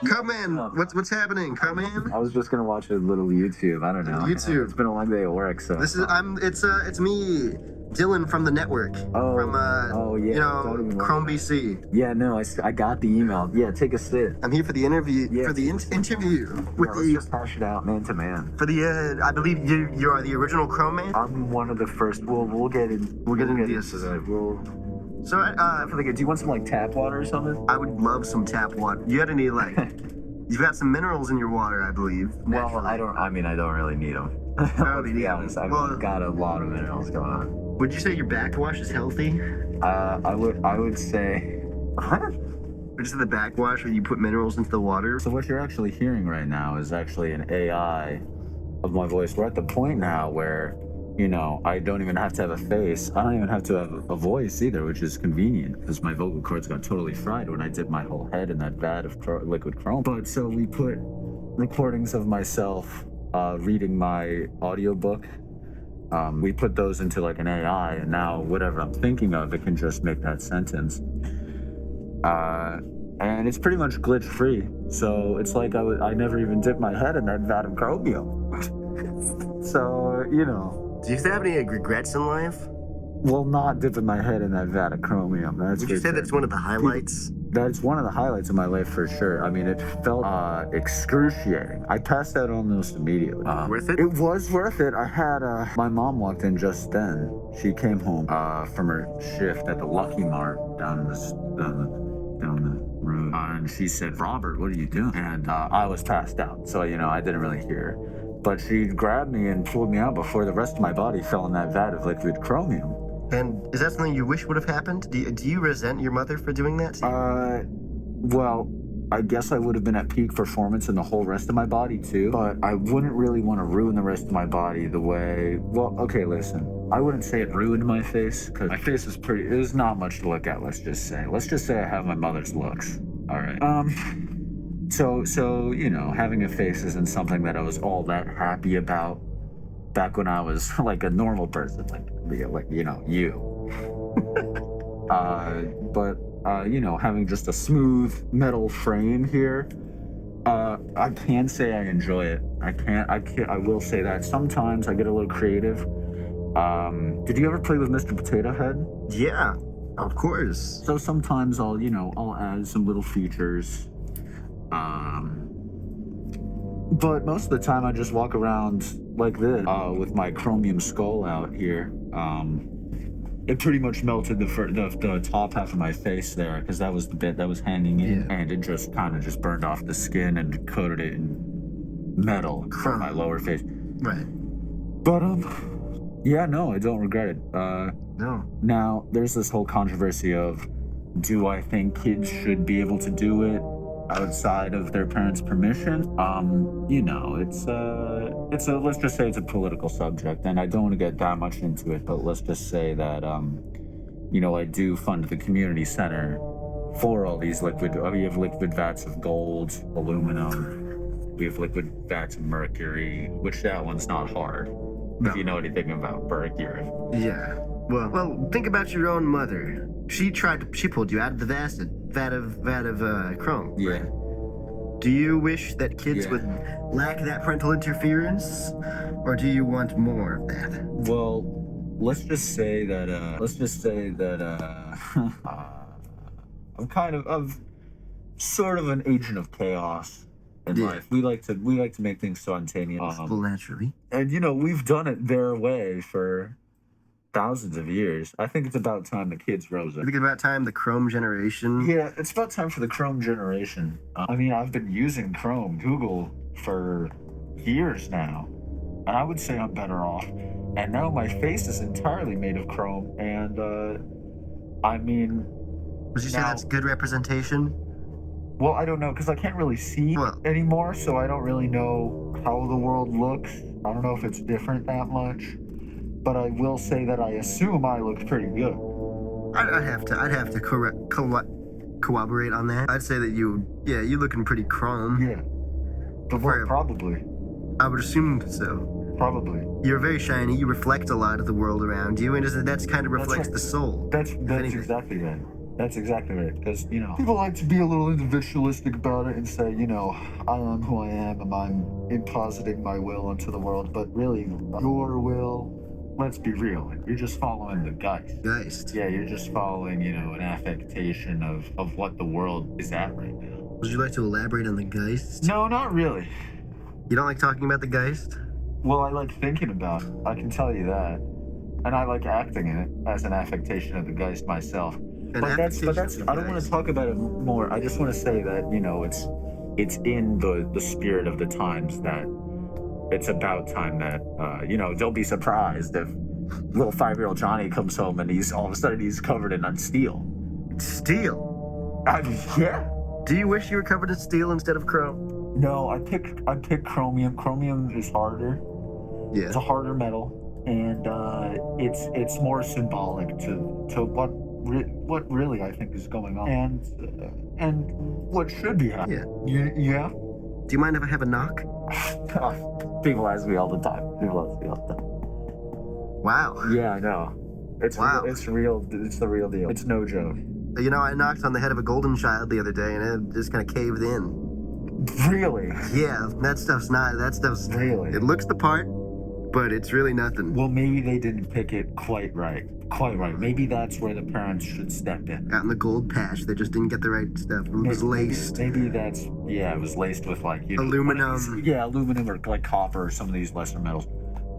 Come in. What's happening? Come in. I was just gonna watch a little YouTube. I don't know. YouTube. It's been a long day at work, so. It's me, Dylan from the network. From Yeah. Don't even Chrome worry. BC. Yeah, no, I got the email. Yeah, take a sit. I'm here for the interview. Yeah, for the interview with let's just hash it out man to man. For the I believe you are the original Chrome man. I'm one of the first. We'll get in. We'll get into this. So Do you want some like tap water or something? I would love some tap water. You got any like? You've got some minerals in your water, I believe. Well, I don't really need them. To be honest, I've got a lot of minerals going on. Would you say your backwash is healthy? I would say. Would you say the backwash where you put minerals into the water? So what you're actually hearing right now is actually an AI of my voice. We're at the point now where, I don't even have to have a face. I don't even have to have a voice either, which is convenient because my vocal cords got totally fried when I dipped my whole head in that vat of liquid chrome. But so we put recordings of myself reading my audiobook. We put those into like an AI, and now whatever I'm thinking of, it can just make that sentence. And it's pretty much glitch free. So it's like I never even dipped my head in that vat of chromium. So, Do you have any regrets in life? Well, not dipping my head in that vat of chromium. Would you say that's one of the highlights? That's one of the highlights of my life for sure. I mean, it felt excruciating. I passed out almost immediately. Worth it? It was worth it. I had my mom walked in just then. She came home from her shift at the Lucky Mart down the road, and she said, "Robert, what are you doing?" And I was passed out, so I didn't really hear her. But she grabbed me and pulled me out before the rest of my body fell in that vat of liquid chromium. And is that something you wish would have happened? Do you resent your mother for doing that? Well, I guess I would have been at peak performance in the whole rest of my body too, but I wouldn't really want to ruin the rest of my body the way, well, okay, listen. I wouldn't say it ruined my face, because my face is it was not much to look at, let's just say. Let's just say I have my mother's looks. All right. So, having a face isn't something that I was all that happy about back when I was like a normal person, you. But having just a smooth metal frame here, I can say I enjoy it. I will say that sometimes I get a little creative. Did you ever play with Mr. Potato Head? Yeah, of course. So sometimes I'll add some little features. But most of the time I just walk around like this, with my chromium skull out here. It pretty much melted the top half of my face there, because that was the bit that was hanging in, and it just kind of just burned off the skin and coated it in metal for my lower face. Right. But yeah, no, I don't regret it. No. Now there's this whole controversy of, do I think kids should be able to do it outside of their parents' permission? Let's just say it's a political subject, and I don't want to get that much into it, but let's just say that, I do fund the community center for all these we have liquid vats of gold, aluminum, we have liquid vats of mercury, which that one's not hard, if you know anything about mercury. Yeah. Well, think about your own mother. She pulled you out of the vat of chrome. Yeah. Right? Do you wish that kids would lack that parental interference, or do you want more of that? Well, let's just say that I'm kind of sort of an agent of chaos in life. We like to make things spontaneous. Well, naturally. And we've done it their way for thousands of years. I think it's about time the kids rose up. I think it's about time the Chrome generation. Yeah, it's about time for the Chrome generation. I've been using Google for years now, and I would say I'm better off. And now my face is entirely made of chrome, and would you say that's good representation? Well, I don't know, because I can't really see anymore, so I don't really know how the world looks. I don't know if it's different that much. But I will say that I assume I look pretty good. I'd have to corroborate on that. I'd say that you're looking pretty chrome. Yeah. Probably. I would assume so. Probably. You're very shiny. You reflect a lot of the world around you, and that's kind of reflects the soul. That's exactly that. That's exactly right. Because, people like to be a little individualistic about it and say, I am who I am and I'm impositing my will into the world. But really, your will, let's be real, you're just following the geist. Geist. Yeah, you're just following, an affectation of what the world is at right now. Would you like to elaborate on the Geist? No, not really. You don't like talking about the Geist? Well, I like thinking about it. I can tell you that. And I like acting in it as an affectation of the Geist myself. But that's I don't want to talk about it more. I just want to say that, it's in the spirit of the times that it's about time that, don't be surprised if little 5-year-old Johnny comes home and he's all of a sudden he's covered in steel. Steel? Yeah. Do you wish you were covered in steel instead of chrome? No, I pick chromium. Chromium is harder. Yeah. It's a harder metal. And it's more symbolic to what really I think is going on and what should be happening. Yeah. Yeah. Do you mind if I have a knock? People ask me all the time. Wow. Yeah, I know. It's wow. It's real. It's the real deal. It's no joke. I knocked on the head of a golden child the other day, and it just kind of caved in. Really? Yeah, that stuff's really. It looks the part, but it's really nothing. Well, maybe they didn't pick it quite right. Maybe that's where the parents should step in. Out in the gold patch, they just didn't get the right stuff. It was laced. Maybe that's, it was laced with aluminum. Aluminum or like copper or some of these lesser metals.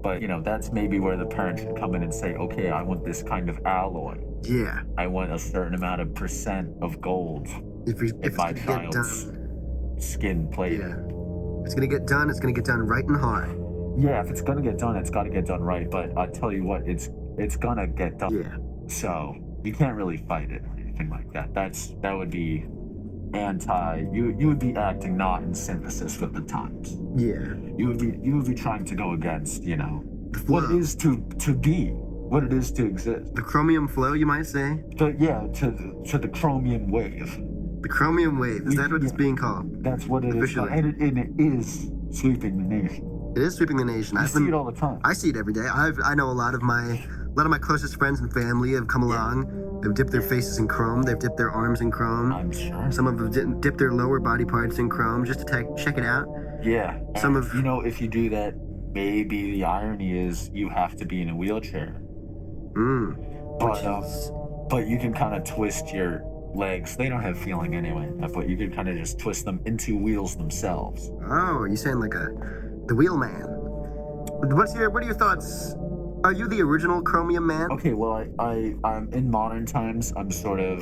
But, that's maybe where the parents should come in and say, okay, I want this kind of alloy. Yeah. I want a certain amount of percent of gold if my child's skin plate. Yeah. It's going to get done. It's going to get done right and hard. Yeah, if it's going to get done, it's got to get done right. But I tell you what, it's going to get done. Yeah. So you can't really fight it or anything like that. That would be you would be acting not in synthesis with the times. Yeah. You would be trying to go against, what it is to be, what it is to exist. The chromium flow, you might say? To the chromium wave. The chromium wave, is that what it's being called? That's what it is. And it is sweeping the nation. It is sweeping the nation. I see it all the time. I see it every day. I know a lot of my closest friends and family have come along. They've dipped their faces in chrome. They've dipped their arms in chrome. I'm sure. Some of them have dipped their lower body parts in chrome just to check it out. Yeah. If you do that, maybe the irony is you have to be in a wheelchair. But you can kind of twist your legs. They don't have feeling anyway, but you can kind of just twist them into wheels themselves. Oh, you're saying like the wheel man. What are your thoughts? Are you the original chromium man? Okay, well, I'm in modern times. I'm sort of,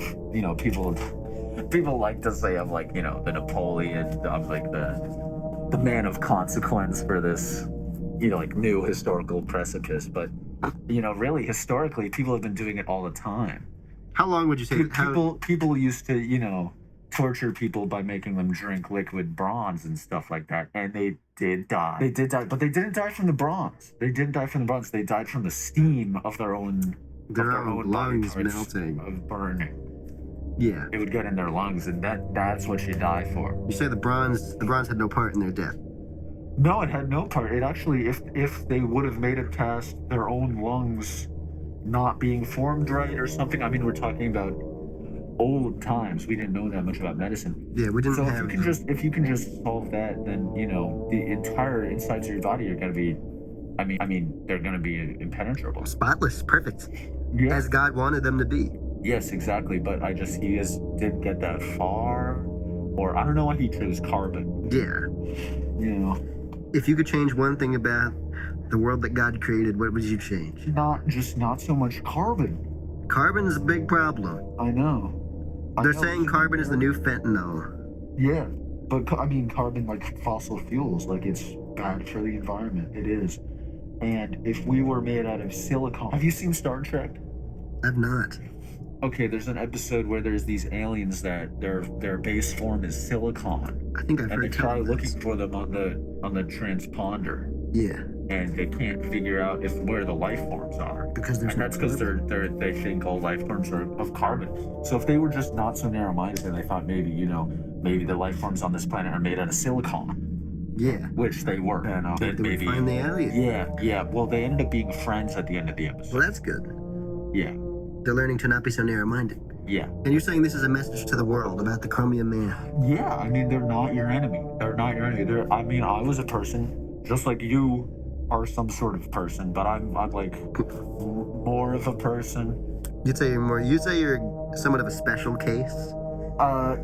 people like to say I'm like, the Napoleon. I'm like the man of consequence for this, new historical precipice. But, really, historically, people have been doing it all the time. How long would you say? People used to, torture people by making them drink liquid bronze and stuff like that, and they did die, but they didn't die from the bronze. They died from the steam of their own lungs melting, of burning. Yeah, it would get in their lungs, and that's what you die for. You say the bronze had no part in their death? No, it had no part. It actually, if they would have made it past their own lungs not being formed right or something, I mean, we're talking about old times. We didn't know that much about medicine. Yeah, we didn't so have... if you can just solve that, then the entire insides of your body are going to be, they're going to be impenetrable, spotless, perfect, as God wanted them to be. Yes, exactly. But he just didn't get that far, or I don't know why he chose carbon. Yeah. If you could change one thing about the world that God created, what would you change? Not so much carbon. Carbon's a big problem. I know. They're saying carbon is the new fentanyl. Yeah, but carbon, like fossil fuels, like it's bad for the environment. It is. And if we were made out of silicon... Have you seen Star Trek? I've not. Okay, there's an episode where there's these aliens that their base form is silicon. I think I've heard. And they try looking for them on the transponder. Yeah. And they can't figure out where the life forms are. Because that's because they think all life forms are of carbon. So if they were just not so narrow-minded and they thought maybe the life forms on this planet are made out of silicon. Yeah. Which they were. And they maybe would find the alien. Yeah. Well, they ended up being friends at the end of the episode. Well, that's good. Yeah. They're learning to not be so narrow-minded. Yeah. And you're saying this is a message to the world about the chromium man. Yeah, I mean, they're not your enemy. They're not your enemy. I mean, I was a person, just like you are some sort of person, but I'm like more of a person. You'd say you're somewhat of a special case.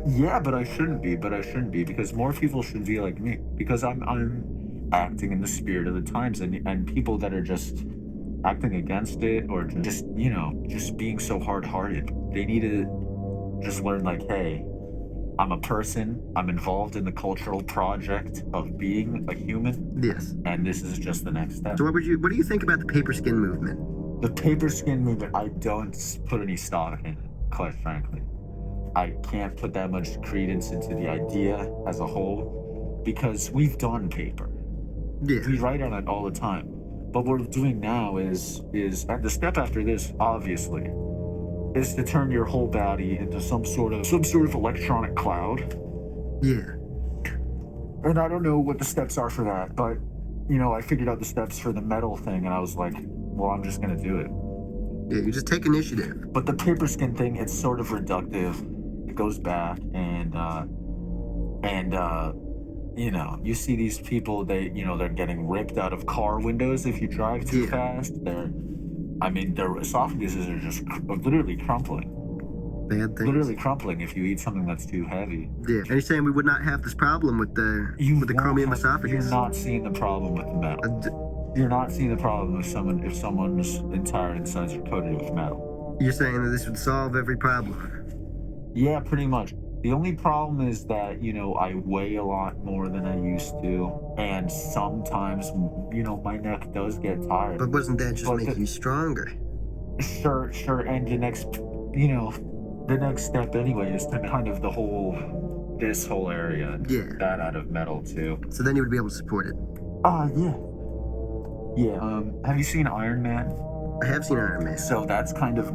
Yeah, but I shouldn't be. Because more people should be like me. Because I'm acting in the spirit of the times, and people that are just acting against it or just just being so hard-hearted, they need to just learn like, hey, I'm a person. I'm involved in the cultural project of being a human, Yes. and this is just the next step. So what do you think about the paper skin movement? The paper skin movement, I don't put any stock in it, quite frankly. I can't put that much credence into the idea as a whole because we've done paper. Yeah. We write on it all the time. But what we're doing now is and the step after this, obviously, is to turn your whole body into some sort of electronic cloud. Yeah. And I don't know what the steps are for that, but I figured out the steps for the metal thing, and I was like, well, I'm just gonna do it. Yeah, you just take initiative. But the paper skin thing, it's sort of reductive. It goes back, and you see these people, they're getting ripped out of car windows if you drive too fast. Their esophaguses are just literally crumpling. Bad things. Literally crumpling if you eat something that's too heavy. Yeah. And you're saying we would not have this problem with the chromium esophagus? You're not seeing the problem with the metal. You're not seeing the problem if someone's entire insides are coated with metal. You're saying that this would solve every problem? Yeah, pretty much. The only problem is that, I weigh a lot more than I used to. And sometimes, my neck does get tired. But wasn't that just making you stronger? Sure. And the next step anyway is to kind of this whole area. Yeah. That out of metal too. So then you would be able to support it. Yeah. Yeah. Have you seen Iron Man? I have seen Iron Man. So that's kind of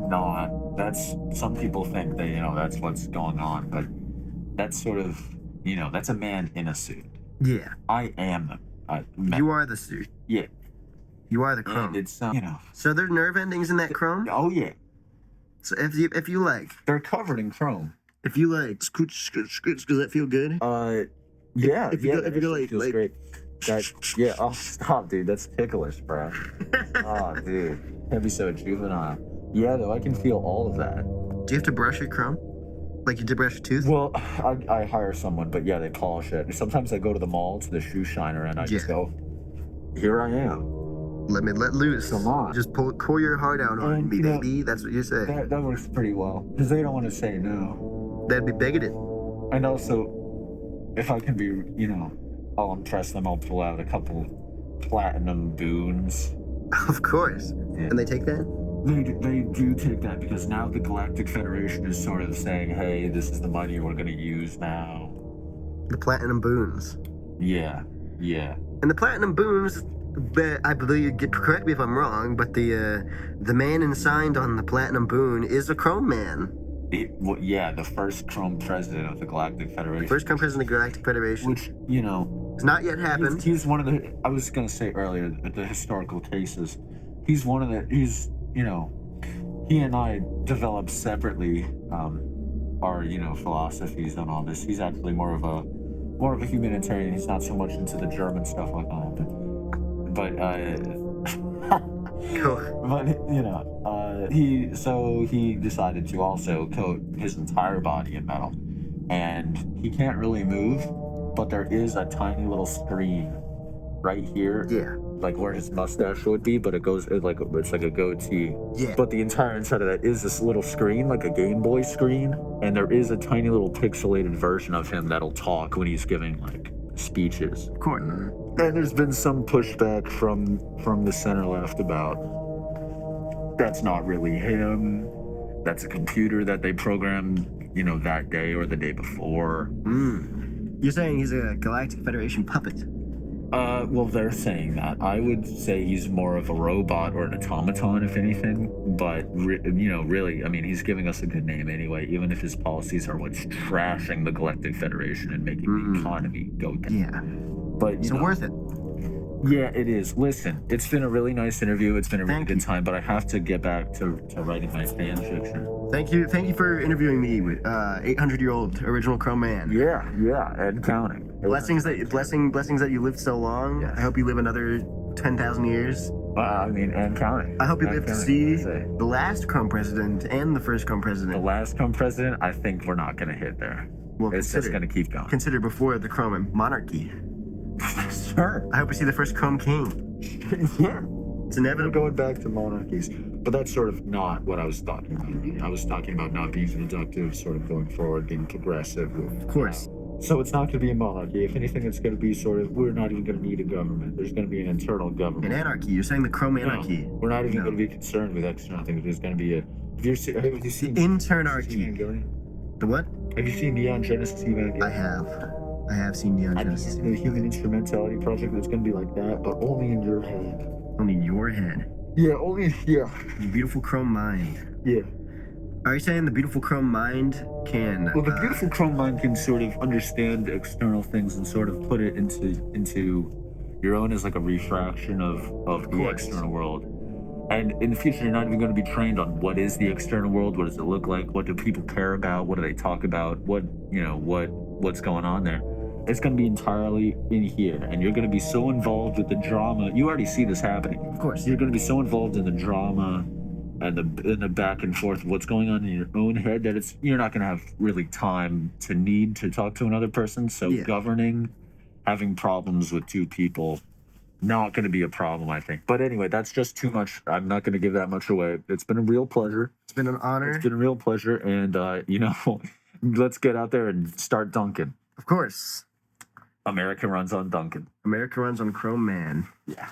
some people think that, that's what's going on, but that's sort of, that's a man in a suit. Yeah. I am You are the suit. Yeah. You are the chrome. And it's, So there's nerve endings in that chrome? Oh, yeah. So if you like... They're covered in chrome. If you like, scooch, does that feel good? Yeah. If you go like... feels great. Yeah, oh, stop, dude. That's ticklish, bro. Oh, dude. Can't be so juvenile. Yeah, though, I can feel all of that. Do you have to brush your chrome? Like you did brush your tooth? Well, I hire someone, but yeah, they polish it. Sometimes I go to the mall, to the shoe shiner, and I just go, here I am. Let loose. Come on. Just pour your heart out on me, baby. That's what you say. That works pretty well, because they don't want to say no. That'd be bigoted. And also, if I can be, I'll impress them, I'll pull out a couple platinum boons. Of course. Yeah. And they take that? They do take that, because now the Galactic Federation is sort of saying, hey, this is the money we're going to use now. The platinum boons. Yeah. And the platinum boons, I believe, correct me if I'm wrong, but the man ensigned on the platinum boon is a chrome man. The first chrome president of the Galactic Federation. First chrome president of the Galactic Federation. Which, it's not yet happened. He's one of the, I was going to say earlier, the historical cases. He's one of the, he and I developed separately our, philosophies on all this. He's actually more of a humanitarian. He's not so much into the German stuff like that. But cool. But he decided to also coat his entire body in metal, and he can't really move, but there is a tiny little screen right here, like where his mustache would be, but it's like a goatee. Yeah. But the entire inside of that is this little screen, like a Game Boy screen, and there is a tiny little pixelated version of him that'll talk when he's giving like speeches. Of course. And there's been some pushback from the center left about that's not really him. That's a computer that they programmed, that day or the day before. You're saying he's a Galactic Federation puppet? Well, they're saying that. I would say he's more of a robot or an automaton, if anything. But, really, I mean, he's giving us a good name anyway, even if his policies are what's trashing the Galactic Federation and making the economy go down. Yeah. But, worth it. Yeah, it is. Listen, it's been a really nice interview. It's been a really Thank good you. time, but I have to get back to writing my fan fiction. Thank you for interviewing me, 800-year-old original Chrome Man. Yeah, and counting. Blessings that you lived so long. Yes. I hope you live another 10,000 years. I mean, and counting. I hope you And live to counting, see I say. the last Chrome president and the first Chrome The president. last Chrome president, I think we're not going to hit there. Well, It's just going to keep going. consider before the Chrome monarchy. Sure. I hope we see the first Chrome king. Yeah. It's We're inevitable. going back to monarchies. But that's sort of not what I was talking about. I was talking about not being reductive, sort of going forward, being progressive. Of course. So it's not going to be a monarchy. If anything, it's going to be sort of, we're not even going to need a government. There's going to be an internal government. An anarchy. You're saying the Chrome No, anarchy. we're not even No. going to be concerned with external things. There's going to be a. Have you seen Internarchy. Evangelion? The what? Have you seen Neon Genesis Evangelion? I have seen Neon Have you Genesis. seen the Human Instrumentality Project? That's going to be like that, but only in your head. Only in your head. Yeah, only yeah. Your beautiful Chrome mind. Yeah. Are you saying the beautiful Chrome mind can? Well, the beautiful Chrome mind can sort of understand external things and sort of put it into your own as like a refraction of the course. external world. And in the future, you're not even going to be trained on what is the external world, what does it look like, what do people care about, what do they talk about, what's going on there. It's going to be entirely in here, and you're going to be so involved with the drama. You already see this happening. Of course. You're going to be so involved in the drama and the back and forth of what's going on in your own head that you're not going to have really time to need to talk to another person. So Yeah. governing, having problems with two people, not going to be a problem, I think. But anyway, that's just too much. I'm not going to give that much away. It's been a real pleasure. It's been an honor. It's been a real pleasure, and let's get out there and start dunking. Of course. America runs on Duncan. America runs on Chrome Man. Yeah.